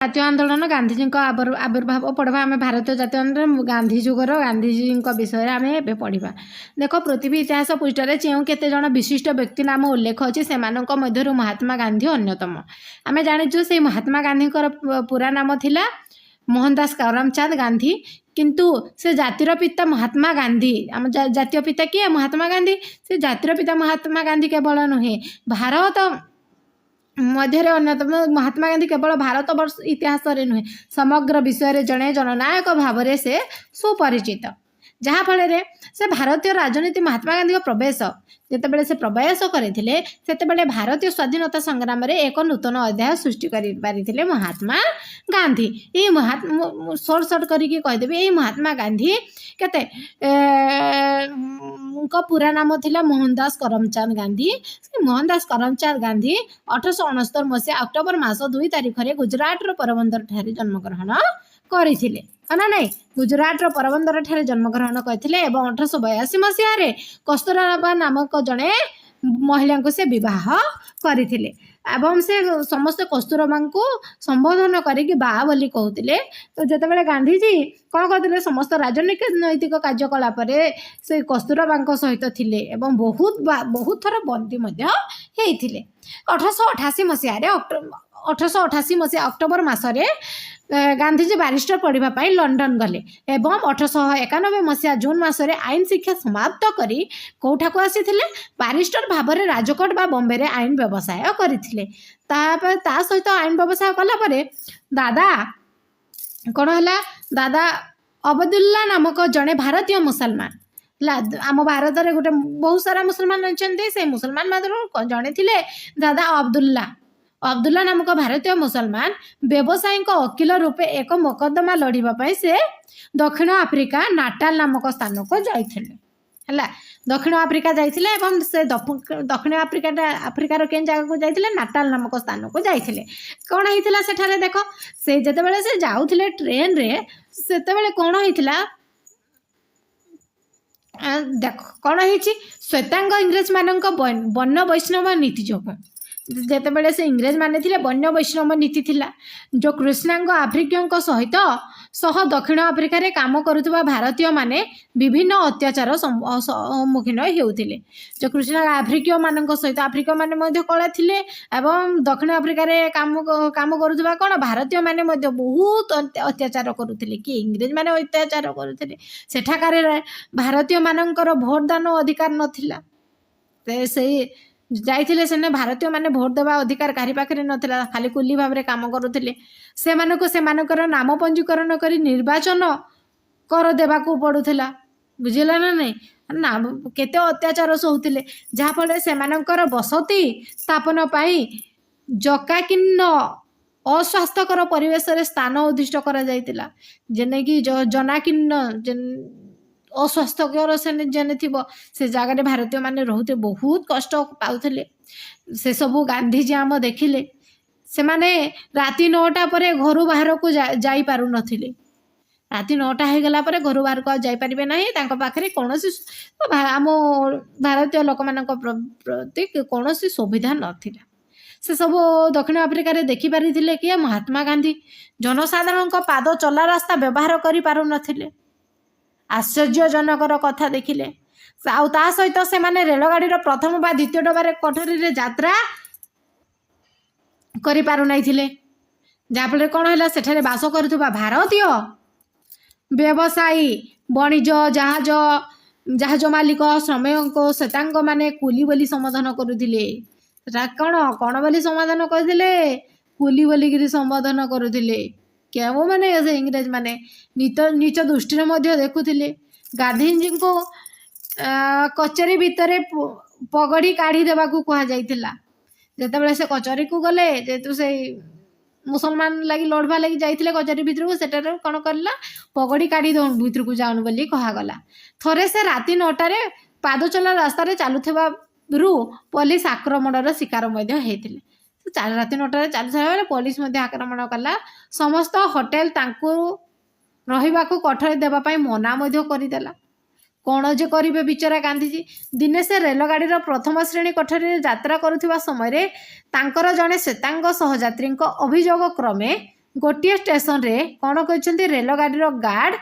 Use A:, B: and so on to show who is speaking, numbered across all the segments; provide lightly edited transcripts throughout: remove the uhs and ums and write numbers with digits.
A: ଜାତୀୟ ଆନ୍ଦୋଳନ ଗାନ୍ଧିଜୀଙ୍କ ଆବିର୍ଭାବ ପଢ଼ିବା ଆମେ ଭାରତୀୟ ଜାତୀୟ ଆନ୍ଦୋଳନ ଗାନ୍ଧୀ ଯୁଗର ଗାନ୍ଧିଜୀଙ୍କ ବିଷୟରେ ଆମେ ଏବେ ପଢ଼ିବା। ଦେଖ ପୃଥିବୀ ଇତିହାସ ପୃଷ୍ଠାରେ ଯେଉଁ କେତେ ଜଣ ବିଶିଷ୍ଟ ବ୍ୟକ୍ତି ନାମ ଉଲ୍ଲେଖ ଅଛି ସେମାନଙ୍କ ମଧ୍ୟରୁ ମହାତ୍ମା ଗାନ୍ଧୀ ଅନ୍ୟତମ। ଆମେ ଜାଣିଛୁ ସେଇ ମହାତ୍ମା ଗାନ୍ଧୀଙ୍କର ପୁରା ନାମ ଥିଲା ମୋହନଦାସ କରମଚାନ୍ଦ ଗାନ୍ଧୀ, କିନ୍ତୁ ସେ ଜାତିର ପିତା ମହାତ୍ମା ଗାନ୍ଧୀ, ଆମ ଜାତୀୟ ପିତା କିଏ? ମହାତ୍ମା ଗାନ୍ଧୀ। ସେ ଜାତିର ପିତା ମହାତ୍ମା ଗାନ୍ଧୀ କେବଳ ନୁହେଁ, ଭାରତ ମଧ୍ୟରେ ଅନ୍ୟତମ ମହାତ୍ମା ଗାନ୍ଧୀ କେବଳ ଭାରତ ବର୍ଷ ଇତିହାସରେ ନୁହେଁ ସମଗ୍ର ବିଶ୍ୱରେ ଜଣେ ଜନନାୟକ ଭାବରେ ସେ ସୁପରିଚିତ। ଯାହାଫଳରେ ସେ ଭାରତୀୟ ରାଜନୀତି ମହାତ୍ମା ଗାନ୍ଧୀଙ୍କ ପ୍ରବେଶ ଯେତେବେଳେ ସେ ପ୍ରବେଶ କରିଥିଲେ ସେତେବେଳେ ଭାରତୀୟ ସ୍ୱାଧୀନତା ସଂଗ୍ରାମରେ ଏକ ନୂତନ ଅଧ୍ୟାୟ ସୃଷ୍ଟି କରିପାରିଥିଲେ ମହାତ୍ମା ଗାନ୍ଧୀ। ଏଇ ସର୍ଟ କରିକି କହିଦେବି, ଏଇ ମହାତ୍ମା ଗାନ୍ଧୀ କେତେ ପୁରା ନାମ ଥିଲା ମୋହନଦାସ କରମଚାନ୍ଦ ଗାନ୍ଧୀ। ମୋହନଦାସ କରମଚାନ୍ଦ ଗାନ୍ଧୀ 1869 ମସିହା ଅକ୍ଟୋବର ମାସ 2 ତାରିଖରେ ଗୁଜରାଟର ପୋରବନ୍ଦର ଠାରେ ଜନ୍ମଗ୍ରହଣ କରିଥିଲେ ନା ନାଇଁ? ଗୁଜରାଟର ପୋରବନ୍ଦର ଠାରେ ଜନ୍ମଗ୍ରହଣ କରିଥିଲେ ଏବଂ 1882 ମସିହାରେ କସ୍ତୁରବା ନାମକ ଜଣେ ମହିଳାଙ୍କୁ ସେ ବିବାହ କରିଥିଲେ ଏବଂ ସେ ସମସ୍ତେ କସ୍ତୁରବାଙ୍କୁ ସମ୍ବୋଧନ କରିକି ବା ବୋଲି କହୁଥିଲେ। ତ ଯେତେବେଳେ ଗାନ୍ଧୀଜୀ କ'ଣ କରୁଥିଲେ, ସମସ୍ତ ରାଜନୈତିକ କାର୍ଯ୍ୟକଳାପରେ ସେ କସ୍ତୁରବାଙ୍କ ସହିତ ଥିଲେ ଏବଂ ବହୁତ ଥର ବନ୍ଦୀ ମଧ୍ୟ ହେଇଥିଲେ। 1888 ମସିହା ଅକ୍ଟୋବର ମାସରେ ଗାନ୍ଧୀଜୀ ବାରିଷ୍ଟର ପଢ଼ିବା ପାଇଁ ଲଣ୍ଡନ ଗଲେ ଏବଂ 1891 ମସିହା ଜୁନ୍ ମାସରେ ଆଇନ ଶିକ୍ଷା ସମାପ୍ତ କରି କେଉଁଠାକୁ ଆସିଥିଲେ? ବାରିଷ୍ଟର ଭାବରେ ରାଜକୋଟ ବା ବମ୍ବେରେ ଆଇନ ବ୍ୟବସାୟ କରିଥିଲେ। ତାପରେ ତା ସହିତ ଆଇନ ବ୍ୟବସାୟ କଲା ପରେ ଦାଦା କ'ଣ ହେଲା? ଦାଦା ଅବଦୁଲ୍ଲା ନାମକ ଜଣେ ଭାରତୀୟ ମୁସଲମାନ ହେଲା। ଆମ ଭାରତରେ ଗୋଟେ ବହୁତ ସାରା ମୁସଲମାନ ଅଛନ୍ତି, ସେ ମୁସଲମାନ ମଧ୍ୟରୁ ଜଣେ ଥିଲେ ଦାଦା ଅବଦୁଲ୍ଲା ନାମକ ଭାରତୀୟ ମୁସଲମାନ ବ୍ୟବସାୟୀଙ୍କ ଓକିଲ ରୂପେ ଏକ ମୋକଦ୍ଦମା ଲଢ଼ିବା ପାଇଁ ସେ ଦକ୍ଷିଣ ଆଫ୍ରିକା ନାଟାଲ ନାମକ ସ୍ଥାନକୁ ଯାଇଥିଲେ ହେଲା। ଦକ୍ଷିଣ ଆଫ୍ରିକା ଯାଇଥିଲେ ଏବଂ ସେ ଦକ୍ଷିଣ ଆଫ୍ରିକାର କେଉଁ ଜାଗାକୁ ଯାଇଥିଲେ? ନାଟାଲ ନାମକ ସ୍ଥାନକୁ ଯାଇଥିଲେ। କ'ଣ ହେଇଥିଲା ସେଠାରେ? ଦେଖ, ସେ ଯେତେବେଳେ ସେ ଯାଉଥିଲେ ଟ୍ରେନରେ ସେତେବେଳେ କ'ଣ ହେଇଥିଲା? ଦେଖ କ'ଣ ହେଇଛି, ଶ୍ୱେତାଙ୍ଗ ଇଂରେଜମାନଙ୍କ ବନ୍ୟ ବୈଷ୍ଣବ ନୀତି ଯୋଗୁଁ ଯେତେବେଳେ ସେ ଇଂରେଜମାନେ ଥିଲେ ବନ୍ୟ ବୈଷ୍ଣବ ନୀତି ଥିଲା, ଯେଉଁ କୃଷ୍ଣାଙ୍ଗ ଆଫ୍ରିକୀୟଙ୍କ ସହ ଦକ୍ଷିଣ ଆଫ୍ରିକାରେ କାମ କରୁଥିବା ଭାରତୀୟମାନେ ବିଭିନ୍ନ ଅତ୍ୟାଚାର ସମ୍ମୁଖୀନ ହେଉଥିଲେ। ଯେଉଁ କୃଷ୍ଣାଙ୍ଗ ଆଫ୍ରିକୀୟମାନଙ୍କ ସହିତ ଆଫ୍ରିକୀୟମାନେ ମଧ୍ୟ କଳା ଥିଲେ ଏବଂ ଦକ୍ଷିଣ ଆଫ୍ରିକାରେ କାମ କରୁଥିବା କ'ଣ ଭାରତୀୟମାନେ ମଧ୍ୟ ବହୁତ ଅତ୍ୟାଚାର କରୁଥିଲେ, କି ଇଂରେଜମାନେ ଅତ୍ୟାଚାର କରୁଥିଲେ। ସେଠାକାରେ ଭାରତୀୟମାନଙ୍କର ଭୋଟ ଦାନ ଅଧିକାର ନଥିଲା। ସେଇ ଯାଇଥିଲେ ସେନେ ଭାରତୀୟମାନେ ଭୋଟ ଦେବା ଅଧିକାର କାହାରି ପାଖରେ ନଥିଲା, ଖାଲି କୁଲି ଭାବରେ କାମ କରୁଥିଲେ। ସେମାନଙ୍କୁ ସେମାନଙ୍କର ନାମ ପଞ୍ଜୀକରଣ କରି ନିର୍ବାଚନ କର ଦେବାକୁ ପଡ଼ୁଥିଲା, ବୁଝିଲା ନା ନାଇଁ? ନା କେତେ ଅତ୍ୟାଚାର ସହୁଥିଲେ, ଯାହାଫଳରେ ସେମାନଙ୍କର ବସତି ସ୍ଥାପନ ପାଇଁ ଜକାକିନ୍ନ ଅସ୍ୱାସ୍ଥ୍ୟକର ପରିବେଶରେ ସ୍ଥାନ ଉଦ୍ଦିଷ୍ଟ କରାଯାଇଥିଲା। ଯେନେକି ଜନାକିନ୍ନ ଅସ୍ୱାସ୍ଥ୍ୟକର ଯେନେ ଥିବ ସେ ଜାଗାରେ ଭାରତୀୟମାନେ ରହୁଥିଲେ, ବହୁତ କଷ୍ଟ ପାଉଥିଲେ। ସେସବୁ ଗାନ୍ଧୀଜୀ ଆମ ଦେଖିଲେ। ସେମାନେ ରାତି 9ଟା ପରେ ଘରୁ ବାହାରକୁ ଯାଇପାରୁନଥିଲେ। ରାତି 9ଟା ହେଇଗଲା ପରେ ଘରୁ ବାହାରକୁ ଆଉ ଯାଇପାରିବେ ନାହିଁ। ତାଙ୍କ ପାଖରେ କୌଣସି ଆମ ଭାରତୀୟ ଲୋକମାନଙ୍କ ପ୍ରତି କୌଣସି ସୁବିଧା ନଥିଲା। ସେସବୁ ଦକ୍ଷିଣ ଆଫ୍ରିକାରେ ଦେଖିପାରିଥିଲେ କିଏ? ମହାତ୍ମା ଗାନ୍ଧୀ। ଜନସାଧାରଣଙ୍କ ପାଦ ଚଲା ରାସ୍ତା ବ୍ୟବହାର କରିପାରୁନଥିଲେ। ଆଶ୍ଚର୍ଯ୍ୟଜନକର କଥା ଦେଖିଲେ। ଆଉ ତା ସହିତ ସେମାନେ ରେଳଗାଡ଼ିର ପ୍ରଥମ ବା ଦ୍ୱିତୀୟ ଡବାରେ କୋଠରୀରେ ଯାତ୍ରା କରିପାରୁନଥିଲେ। ଯାହାଫଳରେ କ'ଣ ହେଲା? ସେଠାରେ ବାସ କରୁଥିବା ଭାରତୀୟ ବ୍ୟବସାୟୀ, ବଣିଜ, ଜାହାଜ ମାଲିକ, ଶ୍ରମିକ, ଶ୍ୱେତାଙ୍ଗମାନେ କୁଲି ବୋଲି ସମ୍ବୋଧନ କରୁଥିଲେ। ସେଟା କ'ଣ ବୋଲି ସମ୍ବୋଧନ କରୁଥିଲେ? କୁଲି ବୋଲିକିରି ସମ୍ବୋଧନ କରୁଥିଲେ। କେଉଁମାନେ? ସେ ଇଂରେଜମାନେ ନିଚ ଦୃଷ୍ଟିରେ ମଧ୍ୟ ଦେଖୁଥିଲେ। ଗାନ୍ଧୀଜୀଙ୍କୁ କଚେରୀ ଭିତରେ ପଗଡ଼ି କାଢ଼ି ଦେବାକୁ କୁହାଯାଇଥିଲା। ଯେତେବେଳେ ସେ କଚେରୀକୁ ଗଲେ, ଯେହେତୁ ସେଇ ମୁସଲମାନ ଲାଗି ଲଢ଼ବା ଲାଗି ଯାଇଥିଲେ କଚେରୀ ଭିତରକୁ, ସେଠାରେ କ'ଣ କଲା? ପଗଡ଼ି କାଢ଼ି ଦେଉ ଭିତରକୁ ଯାଉନି ବୋଲି କୁହାଗଲା। ଥରେ ସେ ରାତି 9ଟାରେ ପାଦଚଲା ରାସ୍ତାରେ ଚାଲୁଥିବାରୁ ପୋଲିସ ଆକ୍ରମଣର ଶିକାର ମଧ୍ୟ ହେଇଥିଲେ। ରାତି 9ଟାରେ ଚାଲୁଥିବା ବେଳେ ପୋଲିସ ମଧ୍ୟ ଆକ୍ରମଣ କଲା। ସମସ୍ତ ହୋଟେଲ ତାଙ୍କୁ ରହିବାକୁ କୋଠରୀ ଦେବା ପାଇଁ ମନା ମଧ୍ୟ କରିଦେଲା। କ'ଣ ଯେ କରିବେ ବିଚରା ଗାନ୍ଧୀଜୀ? ଦିନେ ସେ ରେଳଗାଡ଼ିର ପ୍ରଥମ ଶ୍ରେଣୀ କୋଠରୀରେ ଯାତ୍ରା କରୁଥିବା ସମୟରେ ତାଙ୍କର ଜଣେ ଶ୍ୱେତାଙ୍ଗ ସହଯାତ୍ରୀଙ୍କ ଅଭିଯୋଗ କ୍ରମେ गोटे स्टेशन रे कौन कहते रेलगाड़ी गार्ड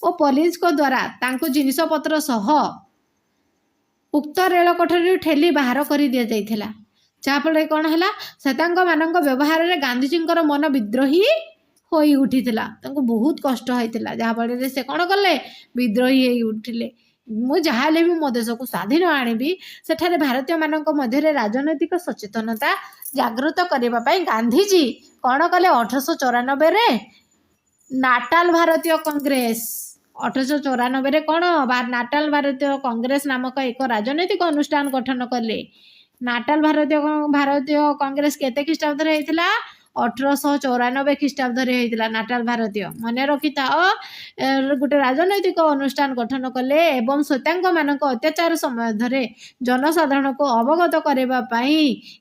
A: और पुलिस को द्वारा तांको जिनिसपत्र सह उक्त रेल कोठरी ठेली बाहर कर दि जाइथिला जहाँफल कौन है श्वेतांग मान व्यवहार में गांधीजी मन विद्रोही हो उठीला बहुत कष्ट होता जहाँफल से कौन कले विद्रोही हो उठिले मु जहाँ भी मो देश को स्वाधीन आनिबी सेठारे भारतीय मानक मध्य राजनैतिक सचेतनता जागृत करने गांधीजी कौन कले 1894 नाटाल भारतीय कांग्रेस 1894 कौन नाटाल भारतीय कांग्रेस नामक एक राजनैतिक अनुष्ठान गठन कले। नाटाल भारतीय कांग्रेस केते ख्रीष्टाब्द रे हेतिला 1894 ख्रीष्टाब्द रे हेतिला नाटाल भारतीय मन रखी था गोटे राजनैतिक अनुष्ठान गठन कले एवं श्वेतांग मानक अत्याचार समय जनसाधारण को अवगत करबा पई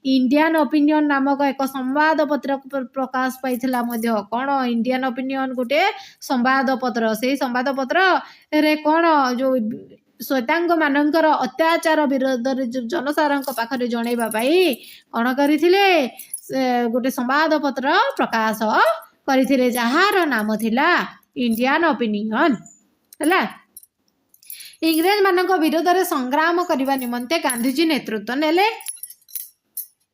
A: इंडियन ओपिनियन नामक एक संवाद पत्र प्रकाश पाइथिला मध्य कौन इंडियन ओपिनियन गोटे संवाद पत्र से संवाद पत्र रे कौन जो श्वेतांग मानकर अत्याचार विरोध जनसाधारण पाखरे जनइबा पई कौन करथिले गोटे संवाद पत्र प्रकाश करथिले जहार नाम थिला इंडियन ओपिनियन हैला। इंग्रेज मानक विरोध में संग्राम करने निमंते गांधीजी नेतृत्व नेले।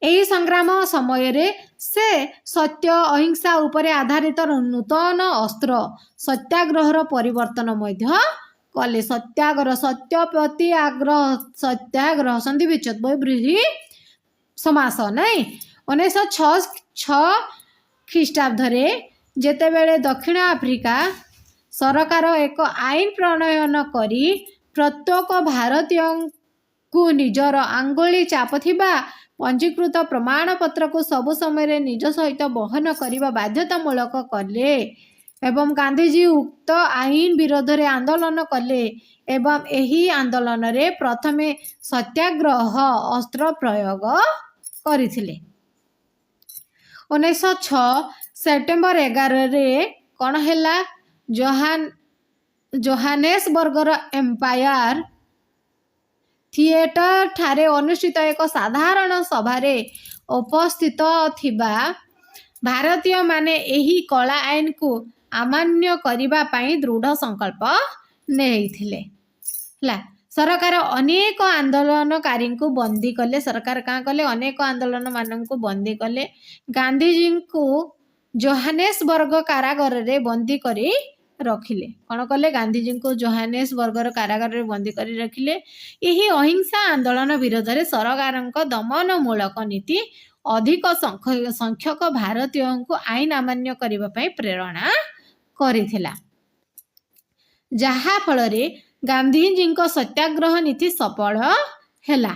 A: एही संग्राम समय रे से सत्य अहिंसा उपरे आधारित नूतन अस्त्र सत्याग्रहर परिवर्तन मध्य कले। सत्याग्रह सत्य प्रति आग्रह सत्याग्रह संधि विच्छेद वृद्धि समास नहीं 1906 ख्रीष्टाब्द जेतेबेले दक्षिण आफ्रिका सरकार एक आईन प्रणयन करी प्रत्येक भारतीय को निजर आंगुली चाप थिबा पंजीकृत प्रमाणपत्र को सब समय निज सहित बहन करने बाध्यतामूलक कले एवं गांधीजी उक्त आईन विरोध रे आंदोलन कले एवं एही आंदोलन रे प्रथमे सत्याग्रह अस्त्र प्रयोग करथिले। 1906 सेप्टेम्बर 11 रे कौन हैला जोहानेसबर्गर एम्पायर थिएटर ठारे अनुष्ठित एक साधारण सभारे उपस्थित थिबा भारतीय माने एही कला आईन को अमान्य करिबा पई दृढ़ संकल्प नेइथिले। सरकार अनेक आंदोलनकारी को बंदी कले। सरकार क्या कले अनेक आंदोलन मान को बंदी कले। गांधीजी को जोहानेसबर्ग कारागार रे बंदी करी रखिले। कौन कले गांधीजी को जोहानेसबर्गर कारागार रे बंदी करी रखिले। यही अहिंसा आंदोलन विरोध में सरकार दमनमूलक नीति अधिक संख्यक भारतीय को आईन अमान्य करने पर प्रेरणा करिथिला जहा फल रे गांधीजी सत्याग्रह नीति सफल हैला।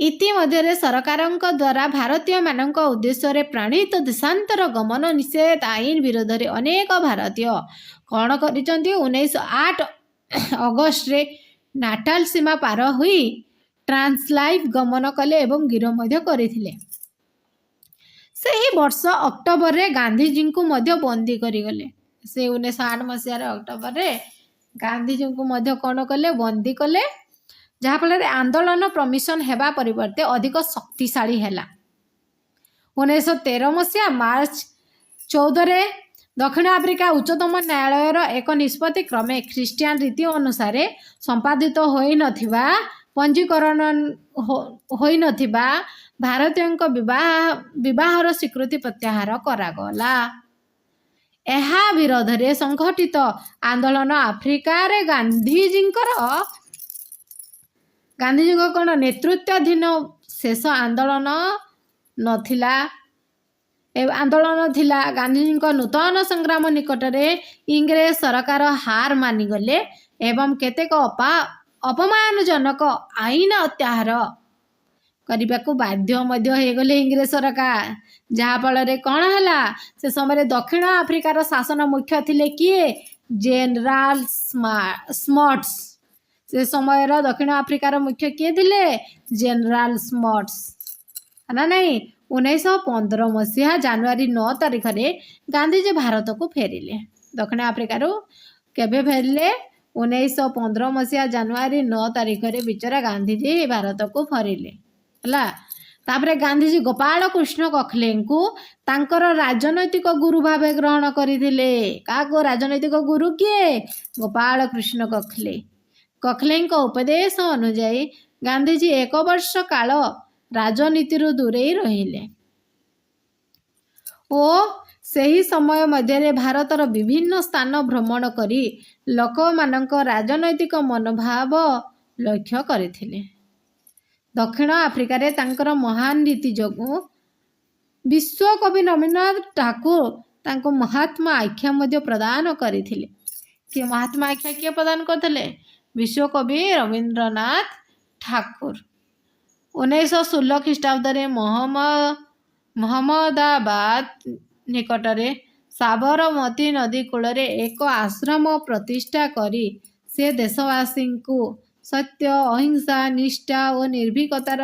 A: इतिमध्य सरकार द्वारा भारतीय मानक उद्देश्य रे प्राणित देशांतर गमन निषेध आईन विरोध में अनेक भारतीय कौन कर 1908 अगस्त रे नाटाल सीमा पार हुई ट्रांसलाइफ गमन कले एवं गिरफ मध्य करथिले। सही वर्ष अक्टोबर रे गांधीजी को मध्य बंदी करिगले। से 1908 मसीह अक्टोबर रे गांधीजी को मध्य कौन कले बंदी कले जहाँफल आंदोलन प्रमिशन हेबा परिवर्ते अधिक शक्तिशाली हैला। 1913 मसीहा मार्च 14 रे दक्षिण आफ्रिका उच्चतम न्यायालय एक निष्पत्ति क्रमे ख्रीस्टियान रीति अनुसार संपादित होई नथिबा पंजीकरण होई नथिबा भारतीय विवाहर स्वीकृति प्रत्याहार करागला। एहा विरोध रे संगठित आंदोलन आफ्रिका रे गांधीजी कौन नेतृत्वाधीन शेष आंदोलन नथिला आंदोलन थिला। गांधीजी नूतन संग्राम निकट में इंग्रेज सरकार हार मानिगले एवं केतेक अपमानजनक आईन अत्याहार करने को बाध्य मध्य हो गले इंग्रेज सरकार। जहाँफल कौन है से समय दक्षिण आफ्रिकार शासन मुख्य थिले किए जनरल स्मट्स। से समय दक्षिण आफ्रिकार मुख्य किए थिले जनरल स्मट्स ना नहीं। 1915 मसीहा जनवरी 9 तारिख रे गांधीजी भारत को फेरिले। दक्षिण आफ्रिकार केबे फेरिले 1915 मसीहा जनवरी 9 तारिख रे बिचरा गांधीजी भारत को फेरिले। तापरे गांधीजी गोपाल कृष्ण गोखले को तांकर राजनैतिक गुरु भावे ग्रहण करथिले। काको राजनैतिक गुरु किए? गोपाल कृष्ण गोखले। गोखले उपदेश अनुजाई गांधीजी 1 वर्ष काल राजनीति दूरे रहिले ओ सही समय मध्य भारतर विभिन्न स्थान भ्रमण करी लोक मानक राजनैतिक मनोभाव लक्ष्य करथिले। दक्षिण आफ्रिकार तांकर महान नीति जोगु विश्वकवि रवीन्द्रनाथ ठाकुर तांको महात्मा आख्या मध्य प्रदान करथिले। कि महात्मा आख्या किए प्रदान करथिले? विश्वकवि रवीन्द्रनाथ ठाकुर। 1916 ख्रीष्टाब्द महम्मदाबाद निकटरे साबरमती नदी कूल एक आश्रम प्रतिष्ठा करी से देशवासी को सत्य अहिंसा निष्ठा और निर्भीकतार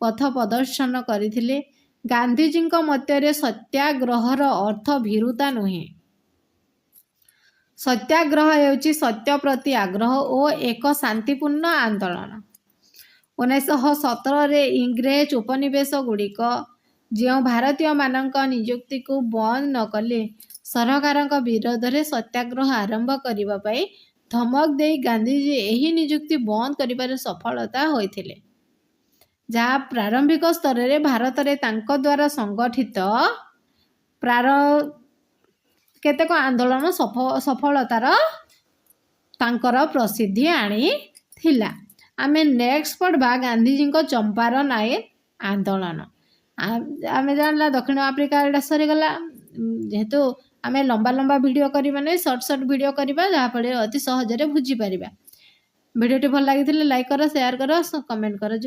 A: पथ प्रदर्शन करथिले। गांधीजी मत सत्याग्रहर अर्थ भीरुता नुहे। सत्याग्रह हेउची सत्य प्रति आग्रह और एक शांतिपूर्ण आंदोलन। 1917 इंग्रेज उपनिवेश गुड़िक जो भारतीय मानक नियुक्ति को बंद न कले सरकार विरोध में सत्याग्रह आरंभ करने धमक दे गांधीजी यही नियुक्ति बंद कर सफलता होइथिले। जहाँ प्रारंभिक स्तर में भारत में तांको द्वारा संगठित केतेक आंदोलन सफलतार तांकर प्रसिद्धि आनी थिला। आमे नेक्स्ट पढ़वा गांधीजी चंपारण आईन आंदोलन। आमे जानला दक्षिण आफ्रिका एटा सरीगला जेहेतु आमे लंबा लंबा वीडियो करिबा नै शॉर्ट वीडियो करिबा जहाँ फळे अति सहज रे बुझी परिबा। वीडियोटी भल लागिथिले लाइक करो शेयर करो कमेंट करो।